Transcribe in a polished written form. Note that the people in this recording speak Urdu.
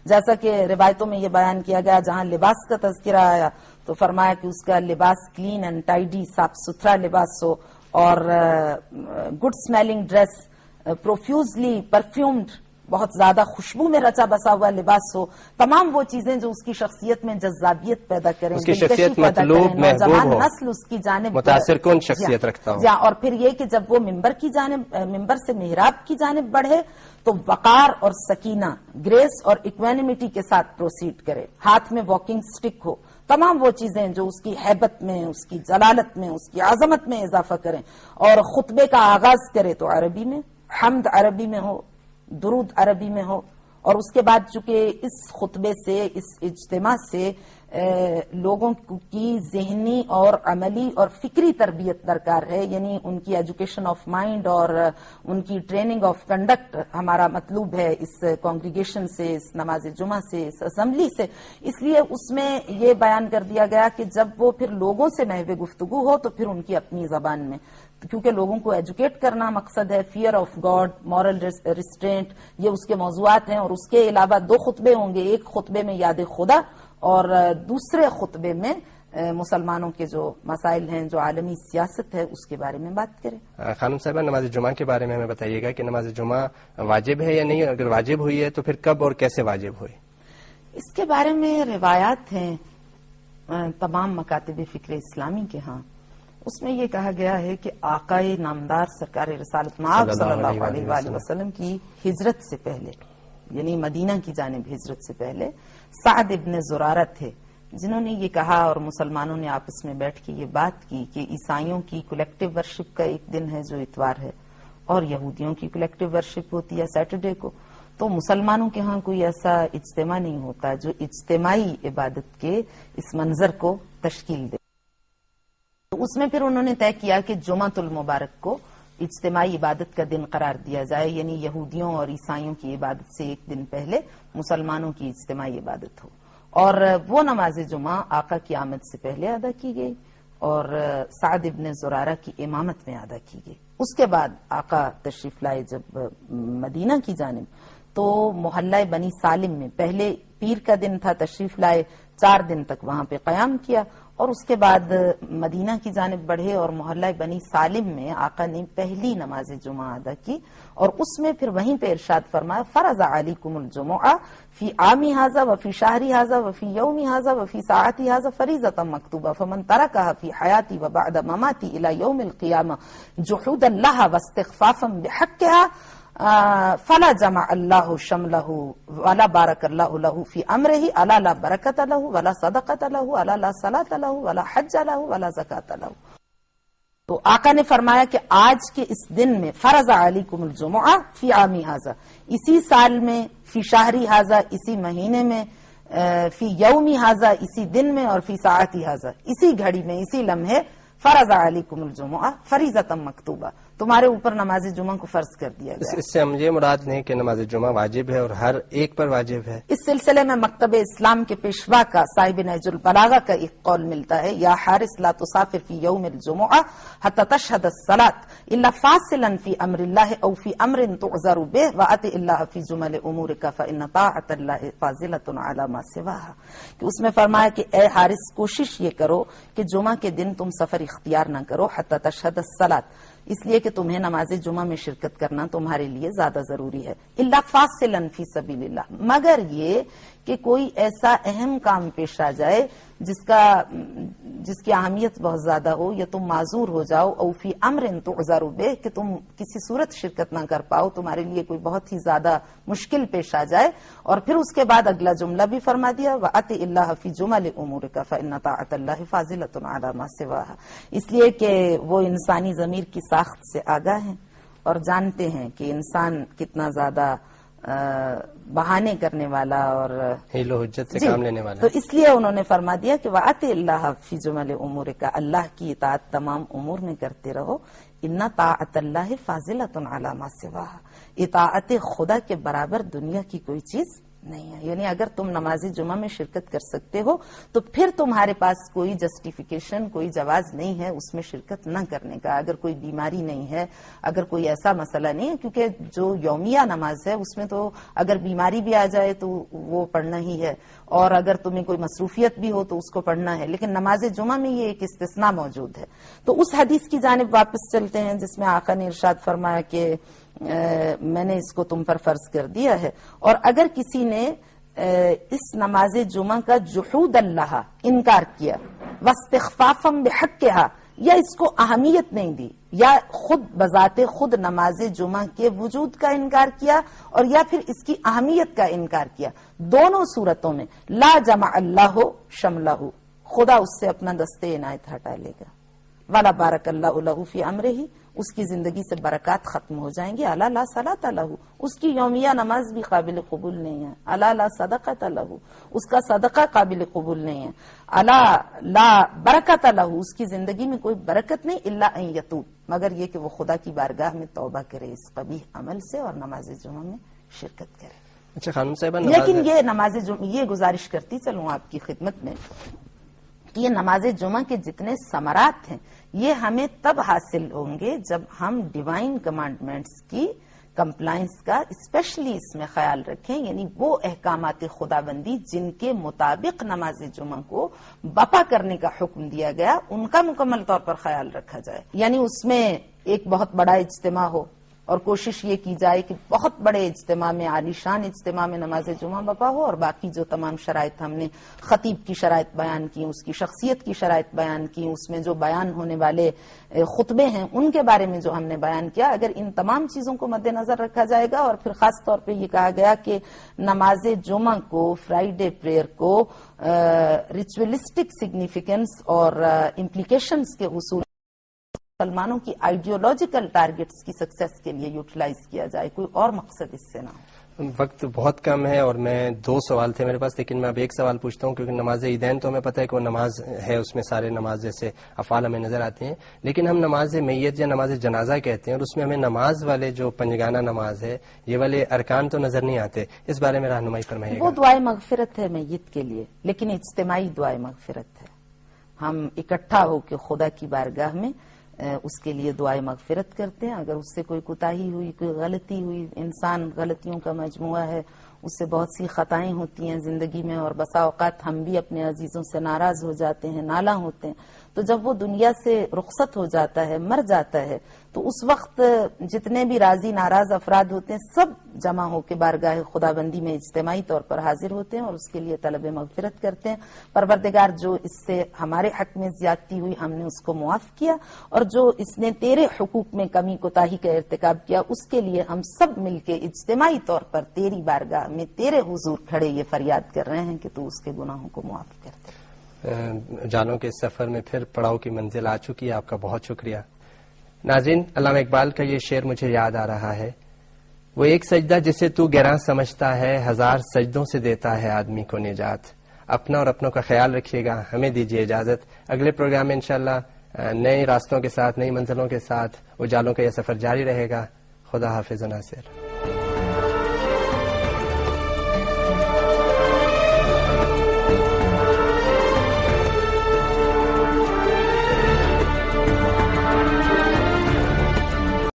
جیسا کہ روایتوں میں یہ بیان کیا گیا، جہاں لباس کا تذکرہ آیا تو فرمایا کہ اس کا لباس کلین اینڈ ٹائڈی، صاف ستھرا لباس ہو، اور گڈ اسمیلنگ ڈریس، پروفیوزلی پرفیومڈ، بہت زیادہ خوشبو میں رچا بسا ہوا لباس ہو. تمام وہ چیزیں جو اس کی شخصیت میں جذابیت پیدا کریں، اس کی شخصیت مطلوب محبوب ہو، نسل اس کی جانب متاثر کن شخصیت رکھتا ہو. اور پھر یہ کہ جب وہ ممبر سے محراب کی جانب بڑھے تو وقار اور سکینہ، گریس اور ایکوینیمیٹی کے ساتھ پروسیڈ کرے، ہاتھ میں واکنگ سٹک ہو. تمام وہ چیزیں جو اس کی ہیبت میں، اس کی جلالت میں، اس کی عظمت میں اضافہ کریں. اور خطبے کا آغاز کرے تو عربی میں، حمد عربی میں ہو، درود عربی میں ہو. اور اس کے بعد چونکہ اس خطبے سے، اس اجتماع سے لوگوں کی ذہنی اور عملی اور فکری تربیت درکار ہے، یعنی ان کی ایجوکیشن آف مائنڈ اور ان کی ٹریننگ آف کنڈکٹ ہمارا مطلوب ہے اس کانگریگیشن سے، اس نماز جمعہ سے، اس اسمبلی سے. اس لیے اس میں یہ بیان کر دیا گیا کہ جب وہ پھر لوگوں سے محو گفتگو ہو تو پھر ان کی اپنی زبان میں، کیونکہ لوگوں کو ایجوکیٹ کرنا مقصد ہے. Fear of God, moral restraint, یہ اس کے موضوعات ہیں. اور اس کے علاوہ 2 خطبے ہوں گے، ایک خطبے میں یاد خدا اور دوسرے خطبے میں مسلمانوں کے جو مسائل ہیں، جو عالمی سیاست ہے، اس کے بارے میں بات کریں. خانم صاحبہ، نماز جمعہ کے بارے میں ہمیں بتائیے گا کہ نماز جمعہ واجب ہے یا نہیں، اگر واجب ہوئی ہے تو پھر کب اور کیسے واجب ہوئی؟ اس کے بارے میں روایات ہیں تمام مکاتب فکر اسلامی کے ہاں. اس میں یہ کہا گیا ہے کہ آقائے نامدار سرکار رسالت مآب صلی اللہ علیہ وآلہ وسلم کی ہجرت سے پہلے، یعنی مدینہ کی جانب ہجرت سے پہلے، سعد ابن زرارہ تھے جنہوں نے یہ کہا، اور مسلمانوں نے آپس میں بیٹھ کے یہ بات کی کہ عیسائیوں کی کولیکٹیو ورشپ کا ایک دن ہے جو اتوار ہے، اور یہودیوں کی کولیکٹیو ورشپ ہوتی ہے سیٹرڈے کو. تو مسلمانوں کے ہاں کوئی ایسا اجتماع نہیں ہوتا جو اجتماعی عبادت کے اس منظر کو تشکیل دے. تو اس میں پھر انہوں نے طے کیا کہ جمعۃ المبارک کو اجتماعی عبادت کا دن قرار دیا جائے، یعنی یہودیوں اور عیسائیوں کی عبادت سے ایک دن پہلے مسلمانوں کی اجتماعی عبادت ہو. اور وہ نماز جمعہ آقا کی آمد سے پہلے ادا کی گئی اور سعد ابن زرارہ کی امامت میں ادا کی گئی. اس کے بعد آقا تشریف لائے جب مدینہ کی جانب، تو محلہ بنی سالم میں پہلے پیر کا دن تھا، تشریف لائے، 4 دن تک وہاں پہ قیام کیا، اور اس کے بعد مدینہ کی جانب بڑھے اور محلہ بنی سالم میں آقا نے پہلی نماز جمعہ ادا کی. اور اس میں پھر وہیں پہ ارشاد فرمایا، فرض علیکم الجمعہ فی عامی ھذا وفی شہری ھذا وفی یومی ھذا وفی ساعتی ھذا فریضۃ مکتوبہ فمن ترکھا فی حیاتی وبعد مماتی الی یوم القیامہ جحودا لھا واستخفافا بحقھا فلا جمع اللہ شملہ ولا بارک اللہ لہ فی امرہ الا لا برکۃ لہ ولا صدقۃ لہ الا لا صلاۃ لہ ولا حج لہ ولا زکاۃ لہ. تو آقا نے فرمایا کہ آج کے اس دن میں فرض علیکم الجمعہ فی عامی ھذا، اسی سال میں، فی شہری ھذا، اسی مہینے میں، فی یومی ھذا، اسی دن میں، اور فی ساعتی ھذا، اسی گھڑی میں، اسی لمحے، فرض علیکم الجمعہ فریضۃ مکتوبہ، تمہارے اوپر نماز جمعہ کو فرض کر دیا گیا. اس سے ہم یہ مراد نہیں کہ نماز جمعہ واجب ہے اور ہر ایک پر واجب ہے. اس سلسلے میں مکتب اسلام کے پیشوا کا صاحب نہج البلاغہ کا ایک قول ملتا ہے، یا حارس لا تسافر فی یوم الجمعہ حتی تشہد الصلاۃ الا فاصلا فی امر اللہ او فی امر تعذر بہ واطع اللہ فی جمل امورک فان طاعۃ اللہ فاضلۃ علی ما سواها. کہ اس میں فرمایا کہ اے حارس، کوشش یہ کرو کہ جمعہ کے دن تم سفر اختیار نہ کرو حتی تشہد الصلاۃ، اس لیے کہ تمہیں نماز جمعہ میں شرکت کرنا تمہارے لیے زیادہ ضروری ہے. الا فاصلا فی سبیل اللہ، مگر یہ کہ کوئی ایسا اہم کام پیش آ جائے جس کی اہمیت بہت زیادہ ہو، یا تم معذور ہو جاؤ، او فی امر تعذر بہ، کہ تم کسی صورت شرکت نہ کر پاؤ، تمہارے لیے کوئی بہت ہی زیادہ مشکل پیش آ جائے. اور پھر اس کے بعد اگلا جملہ بھی فرما دیا، وَأَطِعِ اللَّهَ فِي جُمَلِ أُمُورِكَ فَإِنَّ طَاعَةَ اللَّهِ فَاضِلَةٌ عَلَى مَا سِوَاهَا. اس لیے کہ وہ انسانی ضمیر کی ساخت سے آگاہ ہیں اور جانتے ہیں کہ انسان کتنا زیادہ بہانے کرنے والا اور حیل و حجت سے کام لینے والا. تو اس لیے انہوں نے فرما دیا کہ وَأَطِعِ اللَّهَ فِي جُمَلِ أُمُورِكَ، اللہ کی اطاعت تمام امور میں کرتے رہو. اِنَّ طَاعَةَ اللَّهِ فَاضِلَةٌ عَلَى مَا سِوَاهَا، اطاعت خدا کے برابر دنیا کی کوئی چیز نہیں ہے. یعنی اگر تم نماز جمعہ میں شرکت کر سکتے ہو تو پھر تمہارے پاس کوئی جسٹیفیکیشن، کوئی جواز نہیں ہے اس میں شرکت نہ کرنے کا. اگر کوئی بیماری نہیں ہے، اگر کوئی ایسا مسئلہ نہیں ہے، کیونکہ جو یومیہ نماز ہے اس میں تو اگر بیماری بھی آ جائے تو وہ پڑھنا ہی ہے، اور اگر تمہیں کوئی مصروفیت بھی ہو تو اس کو پڑھنا ہے. لیکن نماز جمعہ میں یہ ایک استثناء موجود ہے. تو اس حدیث کی جانب واپس چلتے ہیں جس میں آقا نے ارشاد فرمایا کہ میں نے اس کو تم پر فرض کر دیا ہے. اور اگر کسی نے اس نماز جمعہ کا جحود اللہ، انکار کیا، واستخفافا بحقها، یا اس کو اہمیت نہیں دی، یا خود بذات خود نماز جمعہ کے وجود کا انکار کیا، اور یا پھر اس کی اہمیت کا انکار کیا، دونوں صورتوں میں لا جمع اللہ شملہ، خدا اس سے اپنا دستے عنایت ہٹا لے گا. ولا بارک اللہ لہ فی امرہ، اس کی زندگی سے برکات ختم ہو جائیں گی. الا لا صلاۃ لہ، اس کی یومیہ نماز بھی قابل قبول نہیں ہے. الا لا صدقۃ لہ، اس کا صدقہ قابل قبول نہیں ہے. الا لا برکت لہ، اس کی زندگی میں کوئی برکت نہیں. الا ان یتوب، مگر یہ کہ وہ خدا کی بارگاہ میں توبہ کرے اس قبیح عمل سے اور نماز جمعہ میں شرکت کرے. اچھا خانم صاحبہ، لیکن یہ نماز جمعہ، یہ گزارش کرتی چلوں آپ کی خدمت میں کہ یہ نماز جمعہ کے جتنے ثمرات ہیں یہ ہمیں تب حاصل ہوں گے جب ہم ڈیوائن کمانڈمنٹس کی کمپلائنس کا اسپیشلی اس میں خیال رکھیں. یعنی وہ احکامات خدا بندی جن کے مطابق نماز جمعہ کو بپا کرنے کا حکم دیا گیا، ان کا مکمل طور پر خیال رکھا جائے. یعنی اس میں ایک بہت بڑا اجتماع ہو، اور کوشش یہ کی جائے کہ بہت بڑے اجتماع میں، عالی شان اجتماع میں نماز جمعہ بپا ہو، اور باقی جو تمام شرائط ہم نے خطیب کی شرائط بیان کی، اس کی شخصیت کی شرائط بیان کی، اس میں جو بیان ہونے والے خطبے ہیں ان کے بارے میں جو ہم نے بیان کیا، اگر ان تمام چیزوں کو مد نظر رکھا جائے گا، اور پھر خاص طور پہ یہ کہا گیا کہ نماز جمعہ کو، فرائیڈے پریئر کو ریچولسٹک سگنیفیکینس اور امپلیکیشنز کے حصول مسلمانوں کی آئیڈیولوجیکل ٹارگٹس کی سکسیس کے لیے یوٹیلائز کیا جائے، کوئی اور مقصد اس سے نہ ہو. وقت بہت کم ہے اور میں 2 سوال تھے میرے پاس، لیکن میں اب ایک سوال پوچھتا ہوں کیونکہ نماز عیدین تو ہمیں پتہ ہے کہ وہ نماز ہے، اس میں سارے نماز جیسے افعال ہمیں نظر آتے ہیں، لیکن ہم نماز میت یا نماز جنازہ کہتے ہیں اور اس میں ہمیں نماز والے جو پنجگانہ نماز ہے یہ والے ارکان تو نظر نہیں آتے. اس بارے میں رہنمائی فرمائیے گا. وہ دعائے مغفرت ہے میت کے لیے، لیکن اجتماعی دعائے مغفرت ہے. ہم اکٹھا ہو کے خدا کی بارگاہ میں اس کے لیے دعائے مغفرت کرتے ہیں. اگر اس سے کوئی کوتاہی ہوئی، کوئی غلطی ہوئی، انسان غلطیوں کا مجموعہ ہے، اس سے بہت سی خطائیں ہوتی ہیں زندگی میں، اور بسا اوقات ہم بھی اپنے عزیزوں سے ناراض ہو جاتے ہیں، نالاں ہوتے ہیں. تو جب وہ دنیا سے رخصت ہو جاتا ہے، مر جاتا ہے، تو اس وقت جتنے بھی راضی ناراض افراد ہوتے ہیں سب جمع ہو کے بارگاہ خدا بندی میں اجتماعی طور پر حاضر ہوتے ہیں اور اس کے لیے طلب مغفرت کرتے ہیں. پروردگار جو اس سے ہمارے حق میں زیادتی ہوئی ہم نے اس کو معاف کیا، اور جو اس نے تیرے حقوق میں کمی کوتاہی کا ارتکاب کیا اس کے لیے ہم سب مل کے اجتماعی طور پر تیری بارگاہ میں تیرے حضور کھڑے یہ فریاد کر رہے ہیں کہ تو اس کے گناہوں کو معاف کر دے. جانوں کے سفر میں پھر پڑاؤ کی منزل آ چکی ہے. آپ کا بہت شکریہ. ناظرین، علامہ اقبال کا یہ شعر مجھے یاد آ رہا ہے. وہ ایک سجدہ جسے تو گراں سمجھتا ہے، 1000 سجدوں سے دیتا ہے آدمی کو نجات. اپنا اور اپنوں کا خیال رکھیے گا. ہمیں دیجیے اجازت. اگلے پروگرام میں انشاءاللہ نئے راستوں کے ساتھ، نئی منزلوں کے ساتھ اجالوں کا یہ سفر جاری رہے گا. خدا حافظ ناصر.